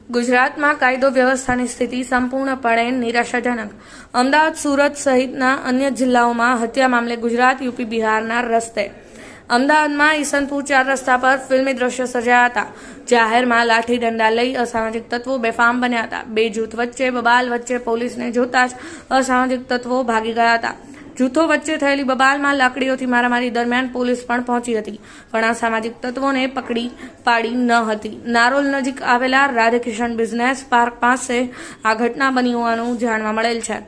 ગુજરાતમાં કાયદો વ્યવસ્થાની સ્થિતિ સંપૂર્ણપણે નિરાશાજનક. અમદાવાદ, સુરત સહિતના અન્ય જિલ્લાઓમાં હત્યા મામલે ગુજરાત, યુપી, બિહારના રસ્તે. અમદાવાદમાં ઈસનપુર 4 રસ્તા પર ફિલ્મી દ્રશ્યો સર્જાયા હતા. જાહેરમાં લાઠી ડંડા લઈ અસામાજિક તત્વો બેફામ બન્યા હતા. બે જૂથ વચ્ચે બબાલ વચ્ચે પોલીસને જોતા જ અસામાજિક તત્વો ભાગી ગયા હતા. જૂથો વચ્ચે થયેલી બબાલમાં લાકડીઓથી મારામારી દરમિયાન પોલીસ પણ પહોંચી હતી, પણ અસામાજિક તત્વોને પકડી પાડી ન હતી. નારોલ નજીક આવેલા રાધેકિશન બિઝનેસ પાર્ક પાસે આ ઘટના બની હોવાનું જાણવા મળેલ છે.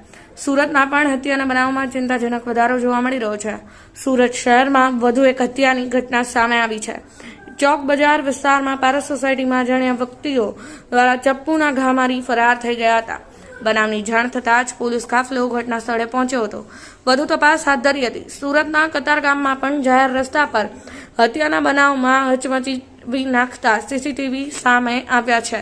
સુરતમાં પણ હત્યાના બનાવમાં ચિંતાજનક વધારો જોવા મળી રહ્યો છે. સુરત શહેરમાં વધુ એક હત્યાની ઘટના સામે આવી છે. ચોક બજાર વિસ્તારમાં પારસ સોસાયટીમાં અજાણ્યા વ્યક્તિઓ દ્વારા ચપ્પુના ઘા મારી ફરાર થઈ ગયા હતા. બનાવની જાણ થતાં જ પોલીસ કાફલો ઘટના સ્થળે પહોંચ્યો હતો. વધુ તપાસ હાથ ધરી હતી. સુરતના કતારગામમાં પણ જાહેર રસ્તા પર હત્યાના બનાવમાં હચમચી નાખતા સીસીટીવી સામે આવ્યા છે.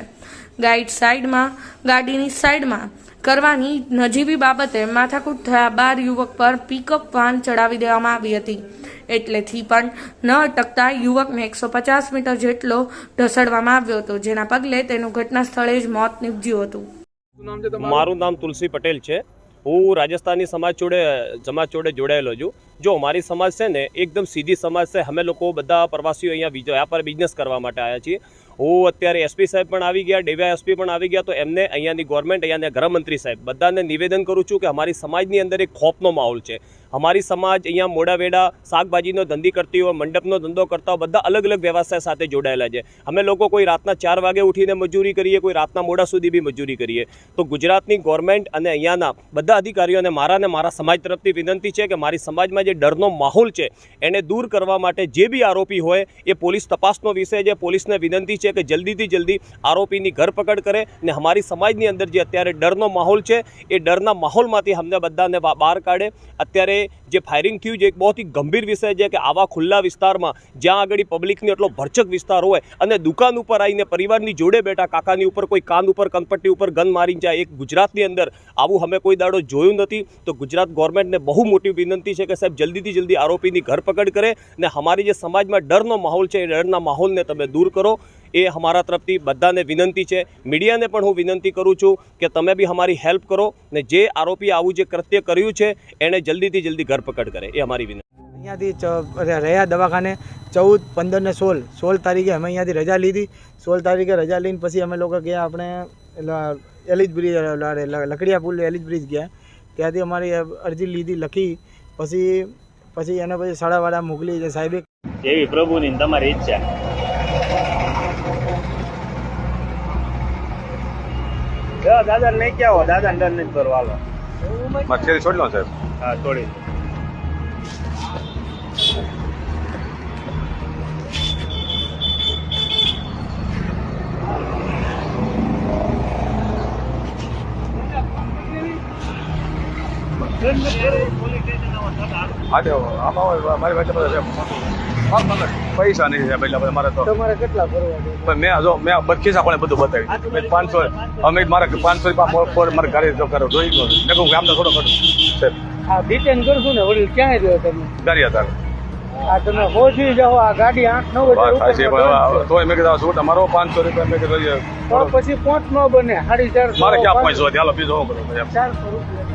ગાડીની સાઈડમાં કરવાની નજીવી બાબતે માથાકૂટ થયા બાદ યુવક પર પિકઅપ વાન ચડાવી દેવામાં આવી હતી. એટલેથી પણ ન અટકતા યુવકને 150 મીટર જેટલો ઢસડવામાં આવ્યો હતો, જેના પગલે તેનું ઘટના સ્થળે જ મોત નીપજ્યું હતું. મારું નામ તુલસી પટેલ છે. હું રાજસ્થાની સમાજ જોડે જોડાયેલો છું. જો અમારી સમાજ છે ને એકદમ સીધી સમાજ છે. અમે લોકો બધા પ્રવાસીઓ અહીંયા વ્યાપાર બિઝનેસ કરવા માટે આવ્યા છીએ. હું અત્યારે એસપી સાહેબ પણ આવી ગયા, ડેવિયા એસપી પણ આવી ગયા. તો એમને અહીંયાની ગવર્મેન્ટ, અહીંયાના ગૃહમંત્રી સાહેબ બધાને નિવેદન કરું છું કે અમારી સમાજની અંદર એક ખોફનો માહોલ છે. અમારી સમાજ અહીંયા મોડા વેડા શાકભાજીનો ધંધી કરતી હોય, મંડપનો ધંધો કરતા હોય, બધા અલગ અલગ વ્યવસાય સાથે જોડાયેલા છે. અમે લોકો કોઈ રાતના 4 વાગે ઉઠીને મજૂરી કરીએ, કોઈ રાતના મોડા સુધી બી મજૂરી કરીએ. તો ગુજરાતની ગવર્મેન્ટ અને અહીંયાના બધા અધિકારીઓને મારા સમાજ તરફથી વિનંતી છે કે મારી સમાજમાં જે ડરનો માહોલ છે એને દૂર કરવા માટે જે બી આરોપી હોય એ પોલીસ તપાસનો વિષય છે. પોલીસને વિનંતી છે કે જલ્દીથી જલ્દી આરોપીની ધરપકડ કરે ને અમારી સમાજની અંદર જે અત્યારે ડરનો માહોલ છે એ ડરના માહોલમાંથી અમને બધાને બહાર કાઢે. અત્યારે જે ફાયરિંગ થયું છે એક બહુ જ ગંભીર વિષય છે કે આવા ખુલ્લા વિસ્તારમાં જ્યાં આગળ પબ્લિકની એટલો ભરચક વિસ્તાર હોય અને દુકાન ઉપર આવીને પરિવારની જોડે બેઠા કાકાની ઉપર કોઈ કાન ઉપર કનપટ્ટી ઉપર ગન મારી જાય, એક ગુજરાતની અંદર આવું અમે કોઈ દાડો જોયું નથી. તો ગુજરાત ગવર્મેન્ટને બહુ મોટી વિનંતી છે કે સાહેબ જલ્દીથી જલ્દી આરોપીની ધરપકડ કરે ને અમારી જે સમાજમાં ડરનો માહોલ છે એ ડરના માહોલને તમે દૂર કરો. એ અમારા તરફથી બધાને વિનંતી છે. મીડિયાને પણ હું વિનંતી કરું છું કે તમે બી અમારી હેલ્પ કરો ને જે આરોપી આવું જે કૃત્ય કર્યું છે એને જલ્દીથી જલ્દી ધરપકડ કરે, એ અમારી વિનંતી. અહીંયાથી રહ્યા દવાખાને 14, 15 ને 16 તારીખે અમે અહીંયાથી રજા લીધી. 16 તારીખે રજા લઈને પછી અમે લોકો ગયા આપણે એલિજ બ્રિજ, લકડિયા પુલ એલિજ બ્રિજ ગયા. ત્યાંથી અમારી અરજી લીધી, લખી. પછી એને પછી શાળાવાળા મોકલી છે સાહેબે. એવી પ્રભુની તમારી ઈચ્છા. દાદા નહીં ક્યાં હો, દાદા ડર નહીં કરો. હાલો છોડી લો સાહેબ. હા છોડી. મારી પાસે પૈસા નહીં એટલે મારે તો તમારે કેટલા ભરવા? મેં ખિસ્સા પણ બધું બતાવ્યું. 500 અમે મારે 500 રૂપિયા મારે ઘરે જો કરો જોઈ ગયો. મેં કહું આમ તો થોડો ખર્ચ આ ડિટેન કરશું ને વડીલ ક્યાં રહ્યો તમે? ગાડી હતા. આ તમે પહોંચી જાઓ, આ ગાડી 8-9 તો મેં કીધું શું તમારો 500 રૂપિયા મેં કીધું તો પછી 5 ન બને 450. મારે ક્યાં 500 હાલો બીજો શું કરું? 400 રૂપિયા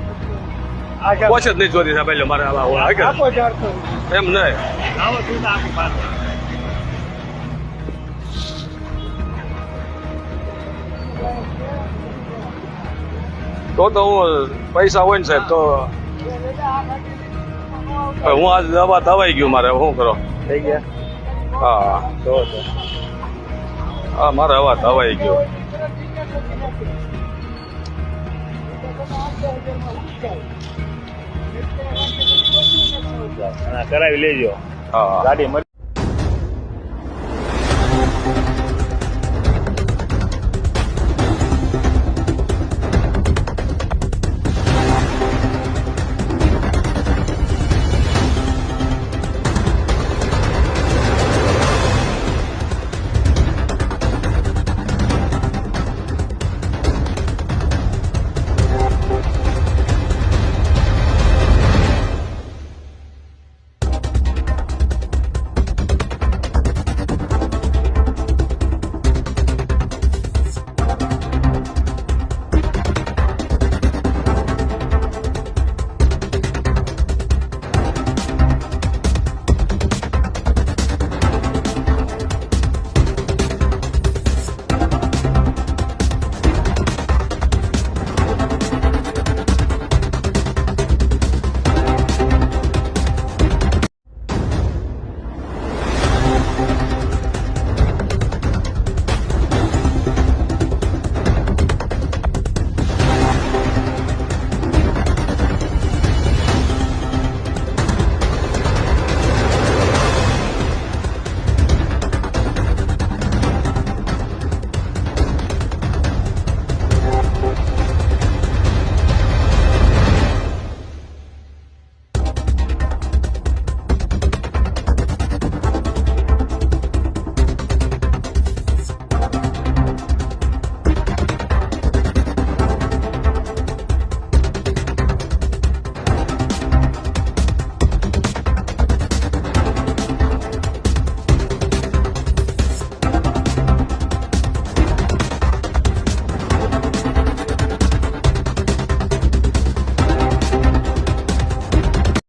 પોચ જ નહીં જોતી સાહેબ. એટલે મારે આપો 400 એમ નહીં. તો હું પૈસા હોય ને સાહેબ તો હું આજ દવાઈ ગયું. મારે શું કરો થઈ ગયા? હા તો હા મારે હવા દવાઈ ગયો. કરાવી લેજો. હા ગાડી